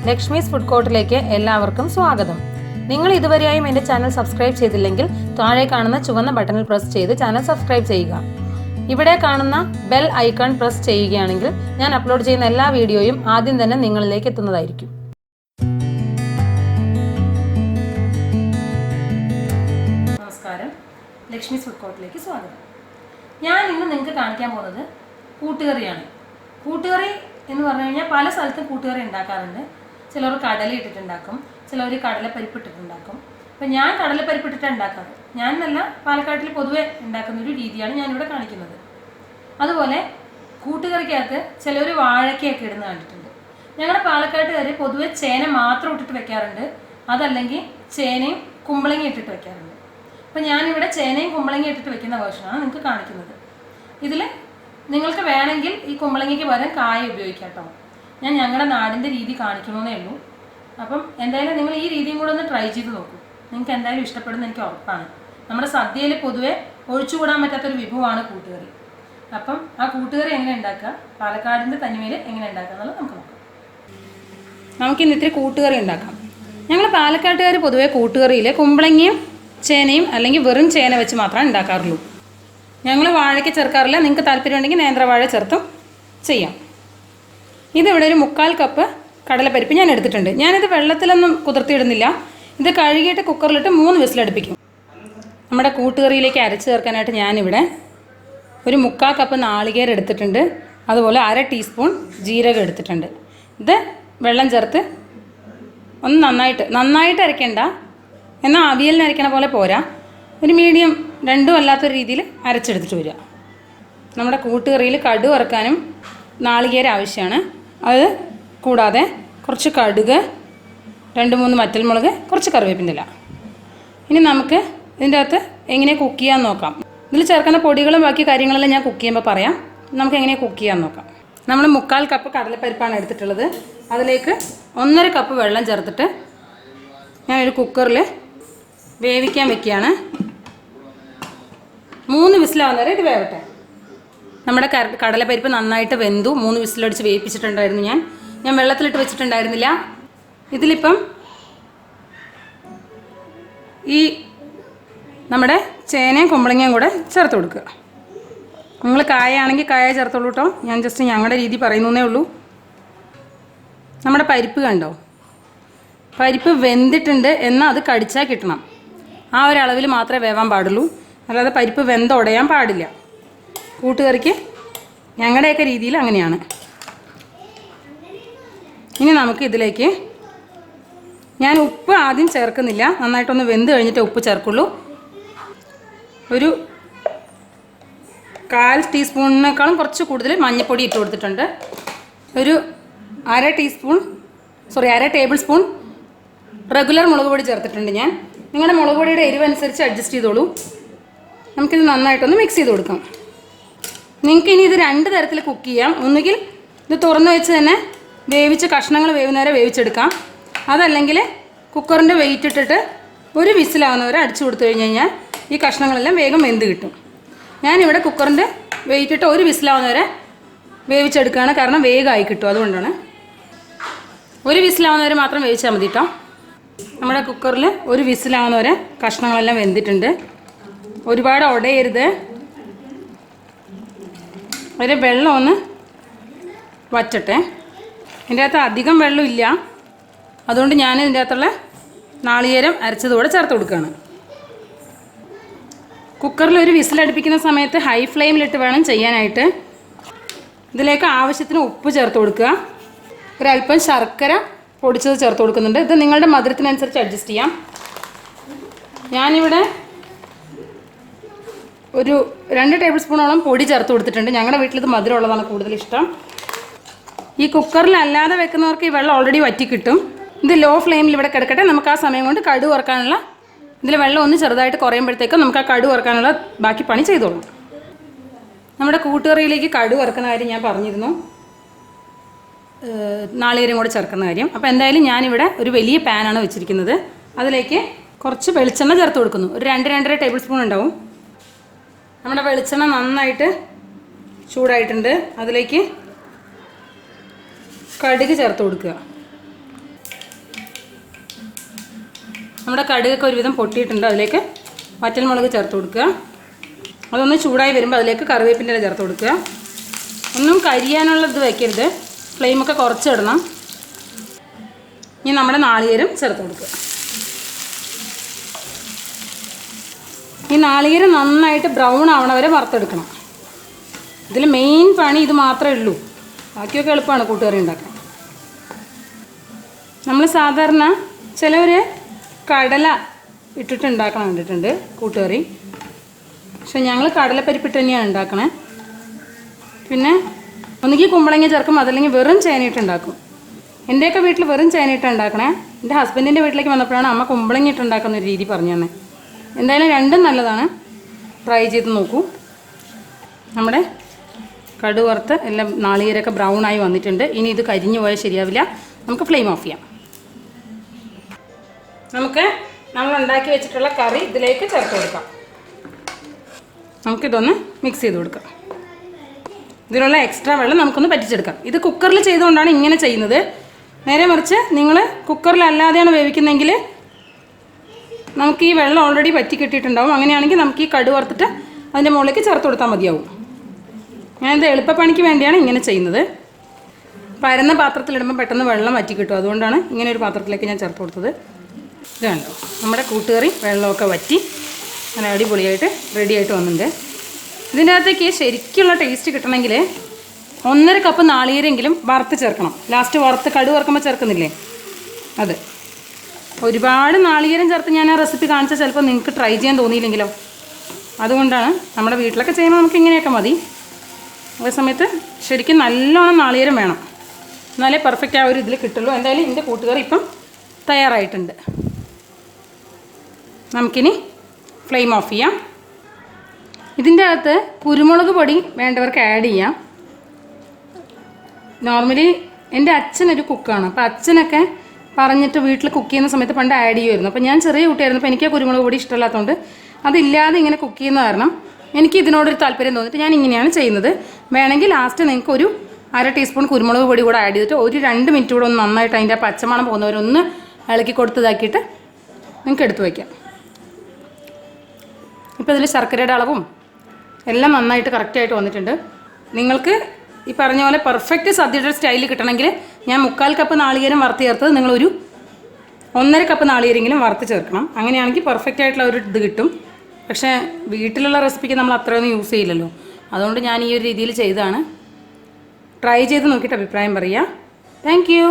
Lakshmi's food കോർട്ടിലേക്ക് എല്ലാവർക്കും സ്വാഗതം. നിങ്ങൾ ഇതുവരെയായും എൻ്റെ ചാനൽ സബ്സ്ക്രൈബ് ചെയ്തില്ലെങ്കിൽ താഴെ കാണുന്ന ചുവന്ന ബട്ടണിൽ പ്രസ് ചെയ്ത് ചാനൽ സബ്സ്ക്രൈബ് ചെയ്യുക. ഇവിടെ കാണുന്ന ബെൽ ഐക്കൺ പ്രസ് ചെയ്യുകയാണെങ്കിൽ ഞാൻ അപ്ലോഡ് ചെയ്യുന്ന എല്ലാ വീഡിയോയും ആദ്യം തന്നെ നിങ്ങളിലേക്ക് എത്തുന്നതായിരിക്കും. നമസ്കാരം, ലക്ഷ്മീസ് ഫുഡ് കോർട്ടിലേക്ക് സ്വാഗതം. ഞാൻ ഇന്ന് നിങ്ങൾക്ക് കാണിക്കാൻ പോകുന്നത് കൂട്ടുകറിയാണ്. കൂട്ടുകറി എന്ന് പറഞ്ഞു കഴിഞ്ഞാൽ പല സ്ഥലത്തും കൂട്ടുകറി ഉണ്ടാക്കാറുണ്ട്. ചിലർ കടല ഇട്ടിട്ടുണ്ടാക്കും, ചിലർ കടലപ്പരിപ്പ് ഇട്ടിട്ടുണ്ടാക്കും. അപ്പം ഞാൻ കടലപ്പരിപ്പ് ഇട്ടിട്ട് ഉണ്ടാക്കാറ്. ഞാനല്ല, പാലക്കാട്ടിൽ പൊതുവെ ഉണ്ടാക്കുന്ന ഒരു രീതിയാണ് ഞാനിവിടെ കാണിക്കുന്നത്. അതുപോലെ കൂട്ടുകറിക്കകത്ത് ചിലർ വാഴക്കയൊക്കെ ഇടുന്ന കണ്ടിട്ടുണ്ട്. ഞങ്ങളുടെ പാലക്കാട്ടുകാർ പൊതുവെ ചേന മാത്രം ഇട്ടിട്ട് വെക്കാറുണ്ട്, അതല്ലെങ്കിൽ ചേനയും കുമ്പളങ്ങയും ഇട്ടിട്ട് വെക്കാറുണ്ട്. അപ്പം ഞാനിവിടെ ചേനയും കുമ്പളങ്ങയും ഇട്ടിട്ട് വെക്കുന്ന വേർഷനാണ് നിങ്ങൾക്ക് കാണിക്കുന്നത്. ഇതിൽ നിങ്ങൾക്ക് വേണമെങ്കിൽ ഈ കുമ്പളങ്ങയ്ക്ക് പകരം കായ ഉപയോഗിക്കാം കേട്ടോ. ഞാൻ ഞങ്ങളുടെ നാടിൻ്റെ രീതി കാണിക്കണമെന്നേ ഉള്ളൂ. അപ്പം എന്തായാലും നിങ്ങൾ ഈ രീതിയും കൂടെ ഒന്ന് ട്രൈ ചെയ്ത് നോക്കൂ. നിങ്ങൾക്ക് എന്തായാലും ഇഷ്ടപ്പെടുന്ന എനിക്ക് ഉറപ്പാണ്. നമ്മുടെ സദ്യയിൽ പൊതുവെ ഒഴിച്ചുകൂടാൻ പറ്റാത്തൊരു വിഭവമാണ് കൂട്ടുകറി. അപ്പം ആ കൂട്ടുകറി എങ്ങനെ ഉണ്ടാക്കുക, പാലക്കാടിൻ്റെ തനിമയിൽ എങ്ങനെ ഉണ്ടാക്കുക എന്നുള്ളത് നമുക്ക് നോക്കാം. നമുക്കിന്ന് ഇത്തിരി കൂട്ടുകറി ഉണ്ടാക്കാം. ഞങ്ങൾ പാലക്കാട്ടുകാർ പൊതുവെ കൂട്ടുകറിയിൽ കുമ്പളങ്ങയും ചേനയും അല്ലെങ്കിൽ വെറും ചേന വെച്ച് മാത്രമേ ഉണ്ടാക്കാറുള്ളൂ. ഞങ്ങൾ വാഴയ്ക്ക് ചേർക്കാറില്ല. നിങ്ങൾക്ക് താല്പര്യമുണ്ടെങ്കിൽ നേന്ത്രവാഴ ചേർത്തും ചെയ്യാം. ഇതിവിടെ ഒരു 1/4 കപ്പ് കടലപ്പരിപ്പ് ഞാൻ എടുത്തിട്ടുണ്ട്. ഞാനിത് വെള്ളത്തിലൊന്നും കുതിർത്തിയിടുന്നില്ല. ഇത് കഴുകിയിട്ട് കുക്കറിലിട്ട് 3 വിസിലടുപ്പിക്കും. നമ്മുടെ കൂട്ടുകറിയിലേക്ക് അരച്ച് ചേർക്കാനായിട്ട് ഞാനിവിടെ ഒരു 1/4 കപ്പ് നാളികേരം എടുത്തിട്ടുണ്ട്. അതുപോലെ 1/2 ടീസ്പൂൺ ജീരകം എടുത്തിട്ടുണ്ട്. ഇത് വെള്ളം ചേർത്ത് ഒന്ന് നന്നായിട്ട് അരയ്ക്കേണ്ട, എന്നാൽ അവിയലിന് അരയ്ക്കണ പോലെ പോരാ, ഒരു മീഡിയം രണ്ടും അല്ലാത്തൊരു രീതിയിൽ അരച്ചെടുത്തിട്ട് വരിക. നമ്മുടെ കൂട്ടുകറിയിൽ കടുക് വറുക്കാനും നാളികേരം ആവശ്യമാണ്. അത് കൂടാതെ കുറച്ച് കടുക്, 2-3 വറ്റൽമുളക്, കുറച്ച് കറിവേപ്പിൻ്റെ ഇല. ഇനി നമുക്ക് ഇതിൻ്റെ അകത്ത് എങ്ങനെ കുക്ക് ചെയ്യാൻ നോക്കാം. ഇതിൽ ചേർക്കുന്ന പൊടികളും ബാക്കി കാര്യങ്ങളെല്ലാം ഞാൻ കുക്ക് ചെയ്യുമ്പോൾ പറയാം. നമുക്ക് എങ്ങനെ കുക്ക് ചെയ്യാൻ നോക്കാം. നമ്മൾ 1/4 കപ്പ് കടലപ്പരിപ്പാണ് എടുത്തിട്ടുള്ളത്. അതിലേക്ക് 1.5 കപ്പ് വെള്ളം ചേർത്തിട്ട് ഞാനൊരു കുക്കറിൽ വേവിക്കാൻ വെക്കുകയാണ്. 3 വിസിലാവുന്ന വരെ ഇത് വേവട്ടെ. നമ്മുടെ കടലപ്പരിപ്പ് നന്നായിട്ട് വെന്തു. 3 വിസിലടിച്ച് വേവിപ്പിച്ചിട്ടുണ്ടായിരുന്നു. ഞാൻ വെള്ളത്തിലിട്ട് വെച്ചിട്ടുണ്ടായിരുന്നില്ല. ഇതിലിപ്പം ഈ നമ്മുടെ ചേനയും കുമ്പളങ്ങയും കൂടെ ചേർത്ത് കൊടുക്കുക. നിങ്ങൾ കായ ആണെങ്കിൽ കായ ചേർത്തോളൂ കേട്ടോ. ഞാൻ ജസ്റ്റ് ഞങ്ങളുടെ രീതി പറയുന്നേ ഉള്ളൂ. നമ്മുടെ പരിപ്പ് കണ്ടോ, പരിപ്പ് വെന്തിട്ടുണ്ട്, എന്നാൽ അത് കടിച്ചാൽ കിട്ടണം. ആ ഒരു അളവിൽ മാത്രമേ വേവാൻ പാടുള്ളൂ, അല്ലാതെ പരിപ്പ് വെന്തുടയാൻ പാടില്ല. കൂട്ടുകറിക്ക് ഞങ്ങളുടെയൊക്കെ രീതിയിൽ അങ്ങനെയാണ്. ഇനി നമുക്ക് ഇതിലേക്ക് ഞാൻ ഉപ്പ് ആദ്യം ചേർക്കുന്നില്ല. നന്നായിട്ടൊന്ന് വെന്ത് കഴിഞ്ഞിട്ട് ഉപ്പ് ചേർക്കുള്ളൂ. ഒരു 1/4 ടീസ്പൂണിനേക്കാളും കുറച്ച് കൂടുതൽ മഞ്ഞൾപ്പൊടി ഇട്ട് കൊടുത്തിട്ടുണ്ട്. ഒരു 1/2 ടേബിൾ സ്പൂൺ റെഗുലർ മുളക് പൊടി ചേർത്തിട്ടുണ്ട് ഞാൻ. നിങ്ങളുടെ മുളക് പൊടിയുടെ എരിവ് അനുസരിച്ച് അഡ്ജസ്റ്റ് ചെയ്തോളൂ. നമുക്കിത് നന്നായിട്ടൊന്ന് മിക്സ് ചെയ്ത് കൊടുക്കാം. നിങ്ങൾക്ക് ഇനി ഇത് 2 തരത്തിൽ കുക്ക് ചെയ്യാം. ഒന്നുകിൽ ഇത് തുറന്ന് വെച്ച് തന്നെ വേവിച്ച് കഷ്ണങ്ങൾ വേവുന്നവരെ വേവിച്ചെടുക്കാം. അതല്ലെങ്കിൽ കുക്കറിൻ്റെ വെയിറ്റ് ഇട്ടിട്ട് ഒരു വിസിലാവുന്നവരെ അടിച്ചു കൊടുത്തു കഴിഞ്ഞ് കഴിഞ്ഞാൽ ഈ കഷ്ണങ്ങളെല്ലാം വേഗം വെന്ത് കിട്ടും. ഞാനിവിടെ കുക്കറിൻ്റെ വെയിറ്റ് ഇട്ട് ഒരു വിസിലാവുന്നവരെ വേവിച്ചെടുക്കുകയാണ്. കാരണം വേഗമായി കിട്ടും, അതുകൊണ്ടാണ്. ഒരു വിസിലാവുന്നവരെ മാത്രം വേവിച്ചാൽ മതി കേട്ടോ. നമ്മുടെ കുക്കറിൽ ഒരു വിസിലാവുന്നവരെ കഷ്ണങ്ങളെല്ലാം വെന്തിട്ടുണ്ട്. ഒരുപാട് ഉടയരുത്. ഒരു വെള്ളം ഒന്ന് വറ്റട്ടെ. ഇതിൻ്റെ അകത്ത് അധികം വെള്ളമില്ല, അതുകൊണ്ട് ഞാൻ ഇതിൻ്റെ അകത്തുള്ള നാളികേരം അരച്ചതുകൂടെ ചേർത്ത് കൊടുക്കുകയാണ്. കുക്കറിൽ ഒരു വിസിലടുപ്പിക്കുന്ന സമയത്ത് ഹൈ ഫ്ലെയിമിലിട്ട് വേണം ചെയ്യാനായിട്ട്. ഇതിലേക്ക് ആവശ്യത്തിന് ഉപ്പ് ചേർത്ത് കൊടുക്കുക. ഒരല്പം ശർക്കര പൊടിച്ചത് ചേർത്ത് കൊടുക്കുന്നുണ്ട്. ഇത് നിങ്ങളുടെ മധുരത്തിനനുസരിച്ച് അഡ്ജസ്റ്റ് ചെയ്യാം. ഞാനിവിടെ ഒരു 2 ടേബിൾ സ്പൂണോളം പൊടി ചേർത്ത് കൊടുത്തിട്ടുണ്ട്. ഞങ്ങളുടെ വീട്ടിലിത് മധുരമുള്ളതാണ് കൂടുതൽ ഇഷ്ടം. ഈ കുക്കറിലല്ലാതെ വെക്കുന്നവർക്ക് ഈ വെള്ളം ഓൾറെഡി വറ്റി കിട്ടും. ഇത് ലോ ഫ്ലെയിമിൽ ഇവിടെ കിടക്കട്ടെ. നമുക്ക് ആ സമയം കൊണ്ട് കടുക് വറുക്കാനുള്ള, ഇതിൽ വെള്ളം ഒന്ന് ചെറുതായിട്ട് കുറയുമ്പോഴത്തേക്കും നമുക്ക് ആ കടുക് വറുക്കാനുള്ള ബാക്കി പണി ചെയ്തോളൂ. നമ്മുടെ കൂട്ടുകറിയിലേക്ക് കടുക് വറുക്കുന്ന കാര്യം ഞാൻ പറഞ്ഞിരുന്നു, നാളികേരം കൂടെ ചേർക്കുന്ന കാര്യം. അപ്പോൾ എന്തായാലും ഞാനിവിടെ ഒരു വലിയ പാനാണ് വെച്ചിരിക്കുന്നത്. അതിലേക്ക് കുറച്ച് വെളിച്ചെണ്ണ ചേർത്ത് കൊടുക്കുന്നു. ഒരു 2-2.5 ടേബിൾ സ്പൂൺ ഉണ്ടാവും. നമ്മുടെ വെളിച്ചെണ്ണ നന്നായിട്ട് ചൂടായിട്ടുണ്ട്. അതിലേക്ക് കടുക് ചേർത്ത് കൊടുക്കുക. നമ്മുടെ കടുകൊക്കെ ഒരുവിധം പൊട്ടിയിട്ടുണ്ട്. അതിലേക്ക് വറ്റൽമുളക് ചേർത്ത് കൊടുക്കുക. അതൊന്ന് ചൂടായി വരുമ്പോൾ അതിലേക്ക് കറിവേപ്പിൻ്റെ ഇല ചേർത്ത് കൊടുക്കുക. ഒന്നും കരിയാനുള്ളത് വയ്ക്കരുത്, ഫ്ലെയിമൊക്കെ കുറച്ചിടണം. ഇനി നമ്മുടെ നാളികേരം ചേർത്ത് കൊടുക്കുക. ഈ നാളികേരം നന്നായിട്ട് ബ്രൗൺ ആവണ വരെ വറുത്തെടുക്കണം. ഇതിൽ മെയിൻ പണി ഇത് മാത്രമേ ഉള്ളൂ, ബാക്കിയൊക്കെ എളുപ്പമാണ് കൂട്ടുകറി ഉണ്ടാക്കാൻ. നമ്മൾ സാധാരണ ചിലവർ കടല ഇട്ടിട്ട് ഉണ്ടാക്കണം കണ്ടിട്ടുണ്ട് കൂട്ടുകറി, പക്ഷെ ഞങ്ങൾ കടലപ്പരിപ്പിട്ട് തന്നെയാണ് ഉണ്ടാക്കണേ. പിന്നെ ഒന്നുകിൽ കുമ്പളങ്ങ ചേർക്കും, അതല്ലെങ്കിൽ വെറും ചേനയിട്ട് ഉണ്ടാക്കും. എൻ്റെയൊക്കെ വീട്ടിൽ വെറും ചേനയിട്ട് ഉണ്ടാക്കണേ. എൻ്റെ ഹസ്ബൻഡിൻ്റെ വീട്ടിലേക്ക് വന്നപ്പോഴാണ് അമ്മ കുമ്പളങ്ങ ഇട്ട് ഉണ്ടാക്കുന്ന ഒരു രീതി പറഞ്ഞു തന്നെ. എന്തായാലും രണ്ടും നല്ലതാണ്, ട്രൈ ചെയ്ത് നോക്കൂ. നമ്മുടെ കടുക് വറുത്ത് എല്ലാം നാളികേരമൊക്കെ ബ്രൗൺ ആയി വന്നിട്ടുണ്ട്. ഇനി ഇത് കരിഞ്ഞു പോയാൽ ശരിയാവില്ല, നമുക്ക് ഫ്ലെയിം ഓഫ് ചെയ്യാം. നമുക്ക് നമ്മൾ ഉണ്ടാക്കി വെച്ചിട്ടുള്ള കറി ഇതിലേക്ക് ചേർത്ത് കൊടുക്കാം. നമുക്കിതൊന്ന് മിക്സ് ചെയ്ത് കൊടുക്കാം. ഇതിലുള്ള എക്സ്ട്രാ വെള്ളം നമുക്കൊന്ന് പറ്റിച്ചെടുക്കാം. ഇത് കുക്കറിൽ ചെയ്തുകൊണ്ടാണ് ഇങ്ങനെ ചെയ്യുന്നത്. നേരെ മറിച്ച് നിങ്ങൾ കുക്കറിലല്ലാതെയാണ് വേവിക്കുന്നതെങ്കിൽ നമുക്ക് ഈ വെള്ളം ഓൾറെഡി പറ്റി കിട്ടിയിട്ടുണ്ടാവും. അങ്ങനെയാണെങ്കിൽ നമുക്ക് ഈ കടുക് വറുത്തിട്ട് അതിൻ്റെ മുകളിലേക്ക് ചേർത്ത് കൊടുത്താൽ മതിയാവും. ഞാനിത് എളുപ്പപ്പണിക്ക് വേണ്ടിയാണ് ഇങ്ങനെ ചെയ്യുന്നത്. പരന്ന പാത്രത്തിലിടുമ്പോൾ പെട്ടെന്ന് വെള്ളം വറ്റി കിട്ടും, അതുകൊണ്ടാണ് ഇങ്ങനെ ഒരു പാത്രത്തിലേക്ക് ഞാൻ ചേർത്ത് കൊടുത്തത്. ഇത് കണ്ടോ, നമ്മുടെ കൂട്ടുകറി വെള്ളമൊക്കെ വറ്റി അങ്ങനെ അടിപൊളിയായിട്ട് റെഡി ആയിട്ട് വന്നിട്ടുണ്ട്. ഇതിൻ്റെ അകത്തേക്ക് ശരിക്കുള്ള ടേസ്റ്റ് കിട്ടണമെങ്കിൽ 1.5 കപ്പ് നാളികേരെങ്കിലും വറുത്ത് ചേർക്കണം. ലാസ്റ്റ് വറുത്ത് കടുക് വറുക്കുമ്പോൾ ചേർക്കുന്നില്ലേ അത്. ഒരുപാട് നാളികേരം ചേർത്ത് ഞാൻ ആ റെസിപ്പി കാണിച്ചാൽ ചിലപ്പോൾ നിങ്ങൾക്ക് ട്രൈ ചെയ്യാൻ തോന്നിയില്ലെങ്കിലോ, അതുകൊണ്ടാണ്. നമ്മുടെ വീട്ടിലൊക്കെ ചെയ്യുമ്പോൾ നമുക്ക് ഇങ്ങനെയൊക്കെ മതി. അതേ സമയത്ത് ശരിക്കും നല്ലോണം നാളികേരം വേണം, എന്നാലേ പെർഫെക്റ്റ് ആ ഒരു ഇതിൽ കിട്ടുള്ളൂ. എന്തായാലും ഇതിൻ്റെ കൂട്ടുകറി ഇപ്പം തയ്യാറായിട്ടുണ്ട്. നമുക്കിനി ഫ്ലെയിം ഓഫ് ചെയ്യാം. ഇതിൻ്റെ അകത്ത് കുരുമുളക് പൊടി വേണ്ടവർക്ക് ആഡ് ചെയ്യാം. നോർമലി എൻ്റെ അച്ഛനൊരു കുക്കാണ്, അപ്പോൾ അച്ഛനൊക്കെ പറഞ്ഞിട്ട് വീട്ടിൽ കുക്ക് ചെയ്യുന്ന സമയത്ത് പണ്ട് ആഡ് ചെയ്യുമായിരുന്നു. അപ്പോൾ ഞാൻ ചെറിയ കുട്ടിയായിരുന്നു, അപ്പോൾ എനിക്ക് കുരുമുളക് പൊടി ഇഷ്ടമില്ലാത്തതുകൊണ്ട് അതില്ലാതെ ഇങ്ങനെ കുക്ക് ചെയ്യുന്ന കാരണം എനിക്ക് ഇതിനോടൊരു താല്പര്യം തോന്നിയിട്ട് ഞാൻ ഇങ്ങനെയാണ് ചെയ്യുന്നത്. വേണമെങ്കിൽ ലാസ്റ്റ് നിങ്ങൾക്ക് ഒരു 1/2 ടീസ്പൂൺ കുരുമുളക് പൊടി കൂടെ ആഡ് ചെയ്തിട്ട് ഒരു 2 മിനിറ്റ് കൂടെ ഒന്ന് നന്നായിട്ട് അതിൻ്റെ പച്ചമണം പോകുന്നവരൊന്ന് ഇളക്കി കൊടുത്തതാക്കിയിട്ട് നിങ്ങൾക്ക് എടുത്തു വയ്ക്കാം. ഇപ്പോൾ ഇതിൽ ശർക്കരയുടെ അളവും എല്ലാം നന്നായിട്ട് കറക്റ്റായിട്ട് വന്നിട്ടുണ്ട്. നിങ്ങൾക്ക് ഈ പറഞ്ഞ പോലെ പെർഫെക്റ്റ് സദ്യയുടെ സ്റ്റൈലിൽ കിട്ടണമെങ്കിൽ ഞാൻ 3/4 കപ്പ് നാളികേരം വറുത്ത് ചേർത്തത് നിങ്ങളൊരു 1.5 കപ്പ് നാളികേരെങ്കിലും വറുത്ത് ചേർക്കണം. അങ്ങനെയാണെങ്കിൽ പെർഫെക്റ്റ് ആയിട്ടുള്ള ഒരു ഇത് കിട്ടും. പക്ഷേ വീട്ടിലുള്ള റെസിപ്പിക്ക് നമ്മൾ അത്രയൊന്നും യൂസ് ചെയ്യില്ലല്ലോ, അതുകൊണ്ട് ഞാൻ ഈ ഒരു രീതിയിൽ ചെയ്തതാണ്. ട്രൈ ചെയ്ത് നോക്കിയിട്ട് അഭിപ്രായം പറയുക. Thank you.